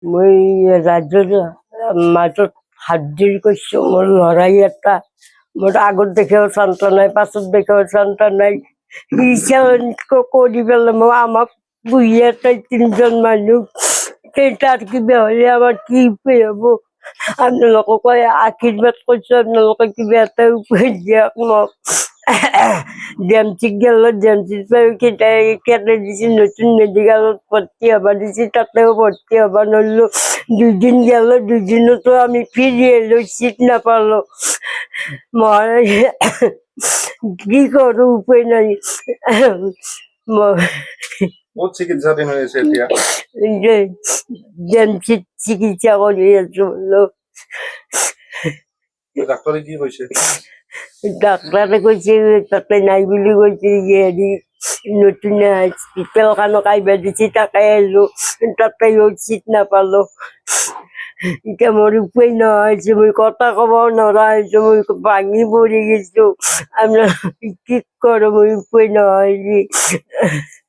মই ৰাজ্যত মাজত হাত জোৰ কৰিছো। মোৰ ল'ৰাই এটা, মোৰ আগত দেখাও সন্তান নাই, পাছত দেখাও সন্তান নাই। কৰি পেলাই মই আমাক বুঢ়ী এটাই তিনিজন মানুহ, তাৰ কিবা হ'লে আমাৰ কি উপায় হ'ব? আপোনালোকক আশীৰ্বাদ কৰিছো, আপোনালোকে কিবা এটা উপায় দিয়ক মোক। ডেমচিক গেল, ডেমচিত কেটে দিছে, নতুন মেডিকেলত ভৰ্তি হ'ব দিছে, তাতেও ভৰ্তি হ'ব নোৱাৰিলো। 2 দিন গেল, 2 দিনতো আমি ফিৰি আহিলো, চিট নাপালো। মই কি কৰো, উপায় নাই। ক'ত চিকিৎসাধীন হৈ আছে এতিয়া? ডেমচিত চিকিৎসা কৰি আছো। ডাক্তৰে কি কৈছে? ডাক্তাৰে কৈছে তাতে নাই বুলি কৈছে। হেৰি নতুন হস্পিটেলখনক আহিব দিছে, তাকে আহিলো, তাতেও চিট নাপালো। এতিয়া মোৰ উপায় নোহোৱা হৈছে, মই কথা ক'ব নোৱাৰা হৈছো, মই ভাঙি পৰি গৈছো। আপোনালোকে কি কৰো, মই উপায় নোহোৱা হৈছে।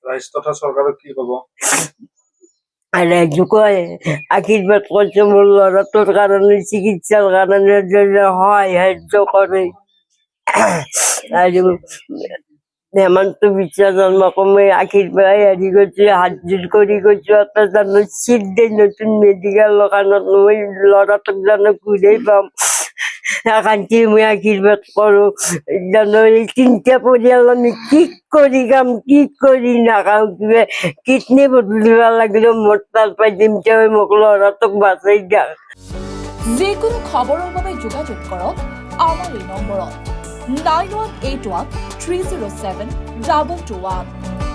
ৰাইজ তথা চৰকাৰক কি ক'ব? ৰাইজে কয় আশীৰ্বাদ কৰিছে মোৰ ল'ৰাটোৰ কাৰণে, চিকিৎসাৰ কাৰণে সহায় সাহায্য কৰে। আৰু হেমন্ত বিশ্ব শৰ্মাকো মই আশীৰ্বাদ হেৰি কৰিছো, হাত জোৰ কৰি কৈছো, এটা জানো চিট দিয়ে নতুন মেডিকেলৰ কাৰণত, মই ল'ৰাটোক জানো ঘূৰাই পাম। একান্তি মই আশীৰ্বাদ কৰো, জানো এই 3টা পৰিয়াল আমি কি কৰি খাম, কি কৰি নাখাম। কিবা কিডনী বদলিব লাগিলেও মোৰ তাৰ পৰা দিম, তেওঁ মোক ল'ৰাটোক বাচাই দিয়ক। যিকোনো খবৰৰ বাবে যোগাযোগ কৰক আমাৰ এই নম্বৰত 9181 307 221।